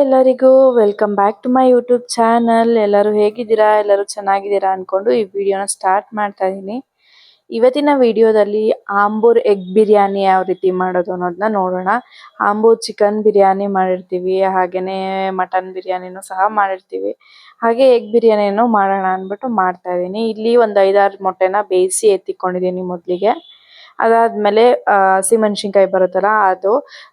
ಎಲ್ಲರಿಗೂ welcome back to my YouTube channel. ಎಲ್ಲರೂ ಹೇಗಿದ್ದೀರಾ? ಎಲ್ಲರೂ ಚೆನ್ನಾಗಿದ್ದೀರಾ ಅನ್ಕೊಂಡು ಈ ವಿಡಿಯೋನ ಸ್ಟಾರ್ಟ್ ಮಾಡ್ತಾ ಇದ್ದೀನಿ. ಇವತ್ತಿನ ವಿಡಿಯೋದಲ್ಲಿ ಆಂಬೂರ್ ಎಗ್ ಬಿರಿಯಾನಿ ಯಾವ ರೀತಿ ಮಾಡೋದು ಅನ್ನೋದನ್ನ ನೋಡೋಣ. ಆಂಬೂರ್ ಚಿಕನ್ ಬಿರಿಯಾನಿ ಮಾಡಿರ್ತೀವಿ, ಹಾಗೇನೆ ಮಟನ್ ಬಿರಿಯಾನಿನೂ ಸಹ ಮಾಡಿರ್ತೀವಿ, ಹಾಗೆ ಎಗ್ ಬಿರಿಯಾನಿನೂ ಮಾಡೋಣ ಅಂದ್ಬಿಟ್ಟು ಮಾಡ್ತಾ ಇದ್ದೀನಿ. ಇಲ್ಲಿ ಒಂದು 5-6 ಮೊಟ್ಟೆನ ಬೇಯಿಸಿ ಎತ್ತಿಕೊಂಡಿದ್ದೀನಿ ಮೊದಲಿಗೆ. ಅದಾದ್ಮೇಲೆ ಹಸಿಮೆಣಸಿನ್ಕಾಯಿ ಬರುತ್ತಲ್ಲ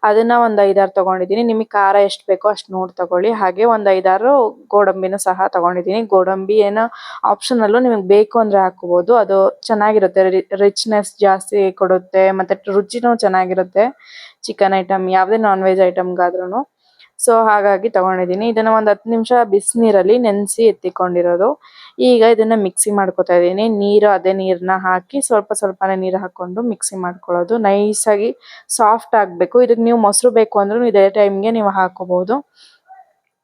ಅದನ್ನ ಒಂದು 5-6 ತಗೊಂಡಿದ್ದೀನಿ. ನಿಮಗೆ ಖಾರ ಎಷ್ಟು ಬೇಕೋ ಅಷ್ಟು ನೋಡಿ ತಗೊಳ್ಳಿ. ಹಾಗೆ ಒಂದು 5-6 ಗೋಡಂಬಿನೂ ಸಹ ತಗೊಂಡಿದ್ದೀನಿ. ಗೋಡಂಬಿ ಏನೋ ಆಪ್ಷನಲ್ಲು, ನಿಮಗೆ ಬೇಕು ಅಂದರೆ ಹಾಕೋಬೋದು. ಅದು ಚೆನ್ನಾಗಿರುತ್ತೆ, ರಿಚ್ನೆಸ್ ಜಾಸ್ತಿ ಕೊಡುತ್ತೆ, ಮತ್ತು ರುಚಿನೂ ಚೆನ್ನಾಗಿರುತ್ತೆ ಚಿಕನ್ ಐಟಮ್ ಯಾವುದೇ ನಾನ್ ವೆಜ್ ಐಟಮ್ಗಾದ್ರೂ. ಸೊ ಹಾಗಾಗಿ ತಗೊಂಡಿದ್ದೀನಿ. ಇದನ್ನು ಒಂದು 10 ನಿಮಿಷ ಬಿಸಿನೀರಲ್ಲಿ ನೆನೆಸಿ ಎತ್ತಿಕೊಂಡಿರೋದು. ಈಗ ಇದನ್ನ ಮಿಕ್ಸಿ ಮಾಡ್ಕೊತಾ ಇದ್ದೀನಿ. ಅದೇ ನೀರನ್ನ ಹಾಕಿ ಸ್ವಲ್ಪ ಸ್ವಲ್ಪನೇ ನೀರು ಹಾಕೊಂಡು ಮಿಕ್ಸಿ ಮಾಡ್ಕೊಳ್ಳೋದು. ನೈಸಾಗಿ ಸಾಫ್ಟ್ ಆಗಬೇಕು. ಇದಕ್ಕೆ ನೀವು ಮೊಸರು ಬೇಕು ಅಂದ್ರೂ ಇದೇ ಟೈಮ್ಗೆ ನೀವು ಹಾಕೋಬಹುದು.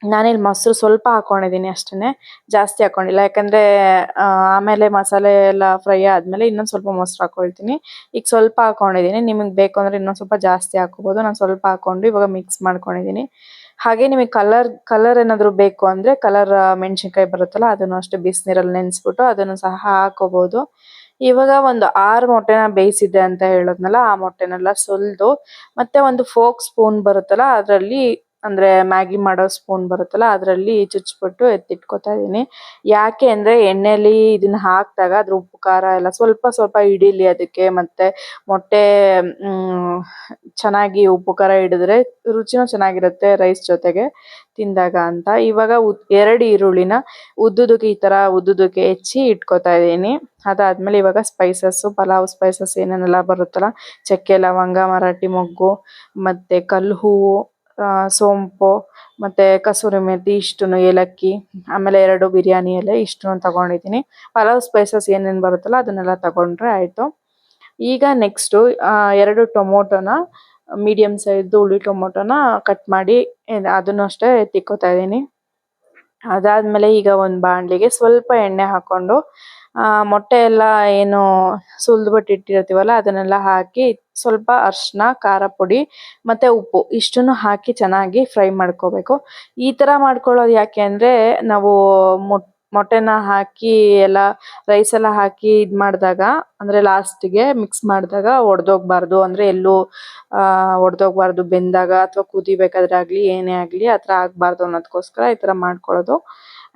ನಾನಿಲ್ಲಿ ಮೊಸರು ಸ್ವಲ್ಪ ಹಾಕೊಂಡಿದ್ದೀನಿ ಅಷ್ಟೇ, ಜಾಸ್ತಿ ಹಾಕೊಂಡಿಲ್ಲ. ಯಾಕಂದರೆ ಆಮೇಲೆ ಮಸಾಲೆ ಎಲ್ಲ ಫ್ರೈ ಆದಮೇಲೆ ಇನ್ನೊಂದು ಸ್ವಲ್ಪ ಮೊಸರು ಹಾಕೊಳ್ತೀನಿ. ಈಗ ಸ್ವಲ್ಪ ಹಾಕೊಂಡಿದ್ದೀನಿ, ನಿಮಗೆ ಬೇಕು ಅಂದರೆ ಇನ್ನೊಂದು ಸ್ವಲ್ಪ ಜಾಸ್ತಿ ಹಾಕೋಬೋದು. ನಾನು ಸ್ವಲ್ಪ ಹಾಕ್ಕೊಂಡು ಇವಾಗ ಮಿಕ್ಸ್ ಮಾಡ್ಕೊಂಡಿದ್ದೀನಿ. ಹಾಗೆ ನಿಮಗೆ ಕಲರ್ ಏನಾದರೂ ಬೇಕು ಅಂದರೆ ಮೆಣಸಿನ್ಕಾಯಿ ಬರುತ್ತಲ್ಲ, ಅದನ್ನು ಅಷ್ಟೇ ಬಿಸಿನೀರಲ್ಲಿ ನೆನೆಸ್ಬಿಟ್ಟು ಅದನ್ನು ಸಹ ಹಾಕೋಬೋದು. ಇವಾಗ ಒಂದು 6 ಮೊಟ್ಟೆನ ಬೇಯಿಸಿದ್ದೆ ಅಂತ ಹೇಳಿದ್ನಲ್ಲ, ಆ ಮೊಟ್ಟೆನೆಲ್ಲ ಸುಲಿದು ಮತ್ತೆ ಒಂದು ಫೋಕ್ ಸ್ಪೂನ್ ಬರುತ್ತಲ್ಲ ಅದರಲ್ಲಿ, ಅಂದರೆ ಮ್ಯಾಗಿ ಮಾಡೋ ಸ್ಪೂನ್ ಬರುತ್ತಲ್ಲ ಅದರಲ್ಲಿ ಚುಚ್ಚಿಬಿಟ್ಟು ಎತ್ತಿಟ್ಕೊತಾ ಇದ್ದೀನಿ. ಯಾಕೆ ಅಂದರೆ ಎಣ್ಣೆಯಲ್ಲಿ ಇದನ್ನ ಹಾಕಿದಾಗ ಅದ್ರ ಉಪ್ಪು ಖಾರ ಎಲ್ಲ ಸ್ವಲ್ಪ ಸ್ವಲ್ಪ ಹಿಡೀಲಿ ಅದಕ್ಕೆ, ಮತ್ತು ಮೊಟ್ಟೆ ಚೆನ್ನಾಗಿ ಉಪ್ಪು ಖಾರ ಹಿಡಿದ್ರೆ ರುಚಿನೂ ಚೆನ್ನಾಗಿರುತ್ತೆ ರೈಸ್ ಜೊತೆಗೆ ತಿಂದಾಗ ಅಂತ. ಇವಾಗ 2 ಈರುಳ್ಳಿನ ಉದ್ದುದಕ್ಕೆ ಈ ಥರ ಉದ್ದುದಕ್ಕೆ ಹೆಚ್ಚಿ ಇಟ್ಕೊತಾ ಇದ್ದೀನಿ. ಅದಾದಮೇಲೆ ಇವಾಗ ಸ್ಪೈಸಸ್ಸು, ಪಲಾವ್ ಸ್ಪೈಸಸ್ ಏನೇನೆಲ್ಲ ಬರುತ್ತಲ್ಲ, ಚಕ್ಕೆ ಲವಂಗ, ಮರಾಠಿ ಮೊಗ್ಗು, ಮತ್ತು ಕಲ್ಲು ಹೂವು, ಸೋಂಪು, ಮತ್ತು ಕಸೂರಿ ಮೆಥಿ, ಇಷ್ಟನ್ನು ಏಲಕ್ಕಿ, ಆಮೇಲೆ 2 ಬಿರಿಯಾನಿ ಎಲೆ, ಇಷ್ಟನ್ನು ತಗೊಂಡಿದ್ದೀನಿ. ಪಲಾವ್ ಸ್ಪೈಸಸ್ ಏನೇನು ಬರುತ್ತಲ್ಲ ಅದನ್ನೆಲ್ಲ ತಗೊಂಡ್ರೆ ಆಯಿತು. ಈಗ ನೆಕ್ಸ್ಟು 2 ಟೊಮೊಟೊನ, ಮೀಡಿಯಮ್ ಸೈಜ್ದು ಹುಳಿ ಟೊಮೊಟೊನ ಕಟ್ ಮಾಡಿ ಅದನ್ನು ಅಷ್ಟೇ ತಿಕ್ಕೋತಾ ಇದ್ದೀನಿ. ಅದಾದಮೇಲೆ ಈಗ ಒಂದು ಬಾಣಲಿಗೆ ಸ್ವಲ್ಪ ಎಣ್ಣೆ ಹಾಕ್ಕೊಂಡು ಮೊಟ್ಟೆ ಎಲ್ಲ ಏನು ಸುಲಿದ್ಬಿಟ್ಟು ಇಟ್ಟಿರ್ತೀವಲ್ಲ ಅದನ್ನೆಲ್ಲ ಹಾಕಿ ಸ್ವಲ್ಪ ಅರಿಶಿನ, ಖಾರ ಪುಡಿ ಮತ್ತು ಉಪ್ಪು ಇಷ್ಟನ್ನು ಹಾಕಿ ಚೆನ್ನಾಗಿ ಫ್ರೈ ಮಾಡ್ಕೋಬೇಕು. ಈ ಥರ ಮಾಡ್ಕೊಳ್ಳೋದು ಯಾಕೆ ಅಂದರೆ, ನಾವು ಮೊಟ್ಟೆನ ಹಾಕಿ ಎಲ್ಲ ರೈಸೆಲ್ಲ ಹಾಕಿ ಇದು ಮಾಡಿದಾಗ, ಅಂದರೆ ಲಾಸ್ಟಿಗೆ ಮಿಕ್ಸ್ ಮಾಡಿದಾಗ ಒಡೆದೋಗ್ಬಾರ್ದು, ಅಂದರೆ ಎಲ್ಲೂ ಒಡೆದೋಗ್ಬಾರ್ದು ಬೆಂದಾಗ ಅಥವಾ ಕುದಿಬೇಕಾದ್ರೆ ಆಗಲಿ ಏನೇ ಆಗಲಿ ಆ ಥರ ಆಗಬಾರ್ದು ಅನ್ನೋದಕ್ಕೋಸ್ಕರ ಈ ಥರ ಮಾಡ್ಕೊಳ್ಳೋದು.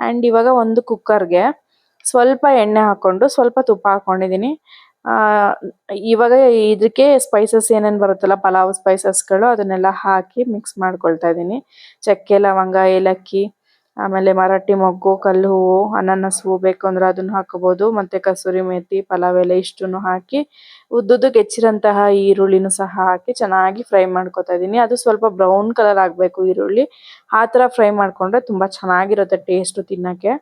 ಆ್ಯಂಡ್ ಇವಾಗ ಒಂದು ಕುಕ್ಕರ್ಗೆ ಸ್ವಲ್ಪ ಎಣ್ಣೆ ಹಾಕ್ಕೊಂಡು ಸ್ವಲ್ಪ ತುಪ್ಪ ಹಾಕ್ಕೊಂಡಿದ್ದೀನಿ. ಇವಾಗ ಇದಕ್ಕೆ ಸ್ಪೈಸಸ್ ಏನೇನು ಬರುತ್ತಲ್ಲ ಪಲಾವ್ ಸ್ಪೈಸಸ್ಗಳು ಅದನ್ನೆಲ್ಲ ಹಾಕಿ ಮಿಕ್ಸ್ ಮಾಡ್ಕೊಳ್ತಾ ಇದ್ದೀನಿ. ಚಕ್ಕೆ ಲವಂಗ, ಏಲಕ್ಕಿ, ಆಮೇಲೆ ಮರಾಠಿ ಮೊಗ್ಗು, ಕಲ್ಲು ಹೂವು, ಅನಾನಸ್ ಹೂವು ಬೇಕು ಅಂದರೆ ಅದನ್ನು ಹಾಕೋಬೋದು, ಮತ್ತು ಕಸೂರಿ ಮೆಥಿ, ಪಲಾವ್ ಎಲೆ ಇಷ್ಟನ್ನು ಹಾಕಿ ಉದ್ದುದಕ್ಕೆ ಹೆಚ್ಚಿರೋಂತಹ ಈರುಳ್ಳಿನೂ ಸಹ ಹಾಕಿ ಚೆನ್ನಾಗಿ ಫ್ರೈ ಮಾಡ್ಕೊತಾ ಇದ್ದೀನಿ. ಅದು ಸ್ವಲ್ಪ ಬ್ರೌನ್ ಕಲರ್ ಆಗಬೇಕು ಈರುಳ್ಳಿ, ಆ ಥರ ಫ್ರೈ ಮಾಡಿಕೊಂಡ್ರೆ ತುಂಬ ಚೆನ್ನಾಗಿರುತ್ತೆ ಟೇಸ್ಟು ತಿನ್ನೋಕ್ಕೆ.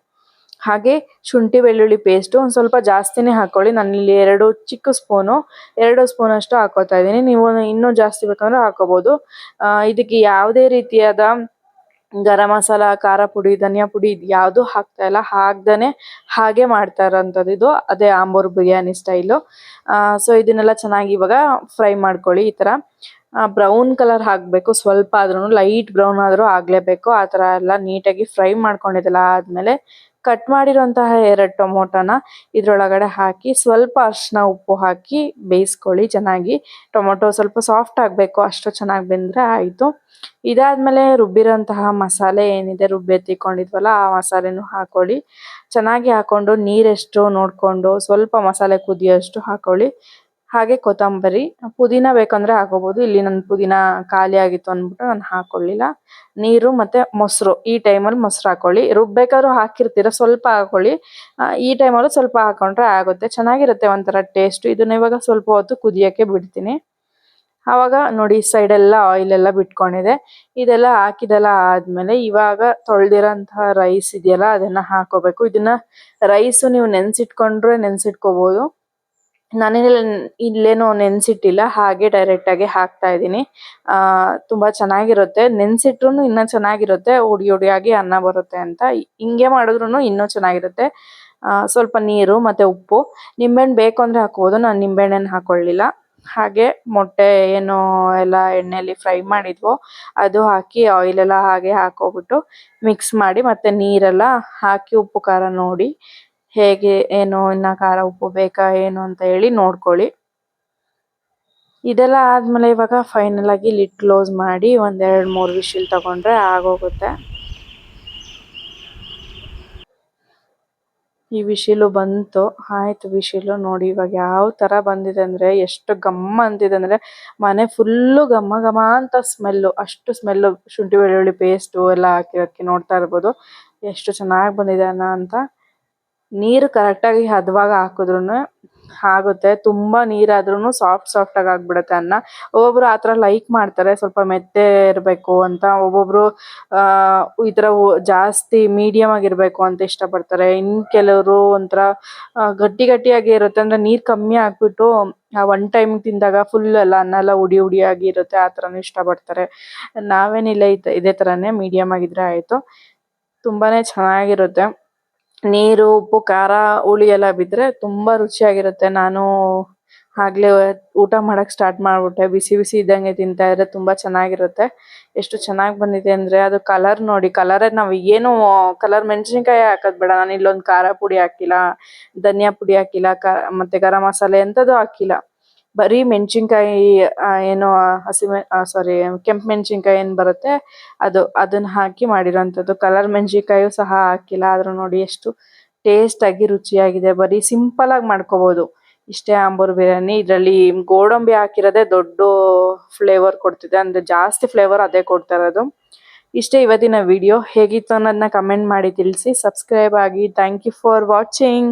ಹಾಗೆ ಶುಂಠಿ ಬೆಳ್ಳುಳ್ಳಿ ಪೇಸ್ಟು ಒಂದು ಸ್ವಲ್ಪ ಜಾಸ್ತಿನೇ ಹಾಕ್ಕೊಳ್ಳಿ. ನಾನಿಲ್ಲಿ 2 ಚಿಕ್ಕ ಸ್ಪೂನು 2 ಸ್ಪೂನಷ್ಟು ಹಾಕೋತಾ ಇದ್ದೀನಿ. ನೀವು ಇನ್ನೂ ಜಾಸ್ತಿ ಬೇಕಂದ್ರೆ ಹಾಕೋಬೋದು. ಇದಕ್ಕೆ ಯಾವುದೇ ರೀತಿಯಾದ ಗರಂ ಮಸಾಲ, ಖಾರ ಪುಡಿ, ಧನಿಯಾ ಪುಡಿ ಇದು ಯಾವುದೂ ಹಾಕ್ತಾಯಿಲ್ಲ, ಹಾಕ್ದೇ ಹಾಗೆ ಮಾಡ್ತಾ ಇರೋಂಥದ್ದು ಇದು. ಅದೇ ಆಂಬೂರ್ ಬಿರಿಯಾನಿ ಸ್ಟೈಲು. ಸೊ ಇದನ್ನೆಲ್ಲ ಚೆನ್ನಾಗಿ ಇವಾಗ ಫ್ರೈ ಮಾಡ್ಕೊಳ್ಳಿ. ಈ ಥರ ಬ್ರೌನ್ ಕಲರ್ ಆಗಬೇಕು, ಸ್ವಲ್ಪ ಆದ್ರೂ ಲೈಟ್ ಬ್ರೌನ್ ಆದರೂ ಆಗಲೇಬೇಕು. ಆ ಥರ ಎಲ್ಲ ನೀಟಾಗಿ ಫ್ರೈ ಮಾಡ್ಕೊಂಡಿದ್ದೆಲ್ಲ ಆದಮೇಲೆ ಕಟ್ ಮಾಡಿರೋಂತಹ 2 ಟೊಮೊಟೊನ ಇದರೊಳಗಡೆ ಹಾಕಿ ಸ್ವಲ್ಪ ಅರಿಶಿನ ಉಪ್ಪು ಹಾಕಿ ಬೇಯಿಸ್ಕೊಳ್ಳಿ ಚೆನ್ನಾಗಿ. ಟೊಮೊಟೊ ಸ್ವಲ್ಪ ಸಾಫ್ಟ್ ಆಗಬೇಕು, ಅಷ್ಟು ಚೆನ್ನಾಗಿ ಬೆಂದರೆ ಆಯಿತು. ಇದಾದಮೇಲೆ ರುಬ್ಬಿರೋಂತಹ ಮಸಾಲೆ ಏನಿದೆ, ರುಬ್ಬೆತ್ತಿಕೊಂಡಿದ್ವಲ್ಲ ಆ ಮಸಾಲೆನೂ ಹಾಕ್ಕೊಳ್ಳಿ. ಚೆನ್ನಾಗಿ ಹಾಕ್ಕೊಂಡು ನೀರೆಷ್ಟು ನೋಡಿಕೊಂಡು ಸ್ವಲ್ಪ ಮಸಾಲೆ ಕುದಿಯೋಷ್ಟು ಹಾಕ್ಕೊಳ್ಳಿ. ಹಾಗೆ ಕೊತ್ತಂಬರಿ, ಪುದೀನ ಬೇಕಂದರೆ ಹಾಕೋಬೋದು. ಇಲ್ಲಿ ನನ್ನ ಪುದೀನ ಖಾಲಿ ಆಗಿತ್ತು ಅಂದ್ಬಿಟ್ಟು ನಾನು ಹಾಕ್ಕೊಳ್ಳಿಲ್ಲ. ನೀರು ಮತ್ತು ಮೊಸರು, ಈ ಟೈಮಲ್ಲಿ ಮೊಸರು ಹಾಕ್ಕೊಳ್ಳಿ. ರುಬ್ಬೇಕಾದ್ರೂ ಹಾಕಿರ್ತೀರ, ಸ್ವಲ್ಪ ಹಾಕ್ಕೊಳ್ಳಿ. ಈ ಟೈಮಲ್ಲೂ ಸ್ವಲ್ಪ ಹಾಕ್ಕೊಂಡ್ರೆ ಆಗುತ್ತೆ, ಚೆನ್ನಾಗಿರುತ್ತೆ ಒಂಥರ ಟೇಸ್ಟು. ಇದನ್ನ ಇವಾಗ ಸ್ವಲ್ಪ ಹೊತ್ತು ಕುದಿಯೋಕ್ಕೆ ಬಿಡ್ತೀನಿ. ಆವಾಗ ನೋಡಿ ಸೈಡೆಲ್ಲ ಆಯಿಲೆಲ್ಲ ಬಿಟ್ಕೊಂಡಿದೆ. ಇದೆಲ್ಲ ಹಾಕಿದೆಲ್ಲ ಆದಮೇಲೆ ಇವಾಗ ತೊಳೆದಿರೋಂತಹ ರೈಸ್ ಇದೆಯಲ್ಲ ಅದನ್ನು ಹಾಕ್ಕೋಬೇಕು. ಇದನ್ನು ರೈಸು ನೀವು ನೆನೆಸಿಟ್ಕೊಂಡ್ರೆ ನೆನೆಸಿಟ್ಕೋಬೋದು. ಇಲ್ಲೇನೋ ನೆನೆಸಿಟ್ಟಿಲ್ಲ, ಹಾಗೆ ಡೈರೆಕ್ಟಾಗಿ ಹಾಕ್ತಾ ಇದ್ದೀನಿ. ತುಂಬ ಚೆನ್ನಾಗಿರುತ್ತೆ, ನೆನೆಸಿಟ್ರೂ ಇನ್ನೂ ಚೆನ್ನಾಗಿರುತ್ತೆ, ಹುಡಿ ಹುಡಿಯಾಗಿ ಅನ್ನ ಬರುತ್ತೆ ಅಂತ. ಹಿಂಗೆ ಮಾಡಿದ್ರೂ ಇನ್ನೂ ಚೆನ್ನಾಗಿರುತ್ತೆ. ಸ್ವಲ್ಪ ನೀರು ಮತ್ತು ಉಪ್ಪು, ನಿಂಬೆಹಣ್ಣು ಬೇಕು ಅಂದರೆ ಹಾಕ್ಬೋದು, ನಾನು ನಿಂಬೆಹಣ್ಣನ್ನು ಹಾಕ್ಕೊಳ್ಳಿಲ್ಲ. ಹಾಗೆ ಮೊಟ್ಟೆ ಏನು ಎಲ್ಲ ಎಣ್ಣೆಯಲ್ಲಿ ಫ್ರೈ ಮಾಡಿದ್ವೋ ಅದು ಹಾಕಿ ಆಯಿಲ್ ಎಲ್ಲ ಹಾಗೆ ಹಾಕೋಬಿಟ್ಟು ಮಿಕ್ಸ್ ಮಾಡಿ ಮತ್ತೆ ನೀರೆಲ್ಲ ಹಾಕಿ ಉಪ್ಪು ಖಾರ ನೋಡಿ ಹೇಗೆ ಏನು ಇನ್ನ ಖಾರ ಉಪ್ಪು ಬೇಕಾ ಏನು ಅಂತ ಹೇಳಿ ನೋಡ್ಕೊಳ್ಳಿ. ಇದೆಲ್ಲ ಆದ್ಮೇಲೆ ಇವಾಗ ಫೈನಲ್ ಆಗಿ ಲಿಡ್ ಕ್ಲೋಸ್ ಮಾಡಿ ಒಂದ್ 2-3 ವಿಶಿಲ್ ತಗೊಂಡ್ರೆ ಆಗೋಗುತ್ತೆ. ಈ ವಿಶಿಲು ಬಂತು, ಆಯ್ತು ವಿಶಿಲು ನೋಡಿ ಇವಾಗ ಯಾವ ತರ ಬಂದಿದೆ ಅಂದ್ರೆ ಎಷ್ಟು ಗಮ್ಮ ಅಂತಿದೆ ಅಂದ್ರೆ ಮನೆ ಫುಲ್ಲು ಘಮ ಘಮ ಅಂತ ಸ್ಮೆಲ್ಲು, ಅಷ್ಟು ಸ್ಮೆಲ್ಲು. ಶುಂಠಿ ಬೆಳ್ಳುಳ್ಳಿ ಪೇಸ್ಟು ಎಲ್ಲ ಹಾಕಿರೋದಕ್ಕೆ ನೋಡ್ತಾ ಇರ್ಬೋದು ಎಷ್ಟು ಚೆನ್ನಾಗಿ ಬಂದಿದೆ ಅನ್ನ ಅಂತ. ನೀರು ಕರೆಕ್ಟಾಗಿ ಹದವಾಗ ಹಾಕಿದ್ರೂ ಆಗುತ್ತೆ, ತುಂಬಾ ನೀರಾದ್ರೂ ಸಾಫ್ಟ್ ಆಗಿ ಆಗ್ಬಿಡುತ್ತೆ ಅನ್ನ. ಒಬ್ಬೊಬ್ರು ಆ ಥರ ಲೈಕ್ ಮಾಡ್ತಾರೆ ಸ್ವಲ್ಪ ಮೆತ್ತೆ ಇರಬೇಕು ಅಂತ, ಒಬ್ಬೊಬ್ರು ಈ ಥರ ಜಾಸ್ತಿ ಮೀಡಿಯಮ್ ಆಗಿರ್ಬೇಕು ಅಂತ ಇಷ್ಟಪಡ್ತಾರೆ. ಇನ್ನು ಕೆಲವರು ಒಂಥರ ಗಟ್ಟಿಯಾಗಿ ಇರುತ್ತೆ ಅಂದ್ರೆ ನೀರು ಕಮ್ಮಿ ಹಾಕ್ಬಿಟ್ಟು ಒನ್ ಟೈಮ್ ತಿಂದಾಗ ಫುಲ್ ಎಲ್ಲ ಅನ್ನ ಎಲ್ಲ ಉಡಿ ಆಗಿ ಇರುತ್ತೆ, ಆ ಥರನೂ ಇಷ್ಟಪಡ್ತಾರೆ. ನಾವೇನಿಲ್ಲ ಇದೇ ಥರನೇ ಮೀಡಿಯಮ್ ಆಗಿದ್ರೆ ಆಯಿತು, ತುಂಬಾನೇ ಚೆನ್ನಾಗಿರುತ್ತೆ. ನೀರು ಉಪ್ಪು ಖಾರ ಹುಳಿ ಎಲ್ಲ ಬಿದ್ದರೆ ತುಂಬ ರುಚಿಯಾಗಿರುತ್ತೆ. ನಾನು ಆಗ್ಲೇ ಊಟ ಮಾಡಕ್ಕೆ ಸ್ಟಾರ್ಟ್ ಮಾಡಿಬಿಟ್ಟೆ, ಬಿಸಿ ಬಿಸಿ ಇದ್ದಂಗೆ ತಿಂತಾ ಇದ್ರೆ ತುಂಬ ಚೆನ್ನಾಗಿರುತ್ತೆ. ಎಷ್ಟು ಚೆನ್ನಾಗಿ ಬಂದಿದೆ ಅಂದರೆ ಅದು ಕಲರ್ ನೋಡಿ, ಕಲರೇ ನಾವು ಏನು ಕಲರ್ ಮೆಣಸಿನ್ಕಾಯಿ ಹಾಕೋದು ಬೇಡ. ನಾನು ಇಲ್ಲೊಂದು ಖಾರ ಪುಡಿ ಹಾಕಿಲ್ಲ, ಧನಿಯಾ ಪುಡಿ ಹಾಕಿಲ್ಲ, ಮತ್ತು ಗರಂ ಮಸಾಲೆ ಎಂಥದ್ದು ಹಾಕಿಲ್ಲ. ಬರೀ ಮೆಣಸಿನ್ಕಾಯಿ ಏನು ಕೆಂಪು ಮೆಣಸಿನ್ಕಾಯಿ ಏನು ಬರುತ್ತೆ ಅದನ್ನ ಹಾಕಿ ಮಾಡಿರೋಂಥದ್ದು. ಕಲರ್ ಮೆಣಸಿನ್ಕಾಯು ಸಹ ಹಾಕಿಲ್ಲ. ಆದರೂ ನೋಡಿ ಎಷ್ಟು ಟೇಸ್ಟಾಗಿ ರುಚಿಯಾಗಿದೆ. ಬರೀ ಸಿಂಪಲಾಗಿ ಮಾಡ್ಕೋಬೋದು ಇಷ್ಟೇ ಆಂಬೂರು ಬಿರಿಯಾನಿ. ಇದರಲ್ಲಿ ಗೋಡಂಬಿ ಹಾಕಿರೋದೇ ದೊಡ್ಡ ಫ್ಲೇವರ್ ಕೊಡ್ತಿದೆ, ಅಂದರೆ ಜಾಸ್ತಿ ಫ್ಲೇವರ್ ಅದೇ ಕೊಡ್ತಾ ಇರೋದು. ಇಷ್ಟೇ ಇವತ್ತಿನ ವಿಡಿಯೋ. ಹೇಗಿತ್ತು ಅನ್ನೋದನ್ನ ಕಮೆಂಟ್ ಮಾಡಿ ತಿಳಿಸಿ. ಸಬ್ಸ್ಕ್ರೈಬ್ ಆಗಿ. Thank you for watching.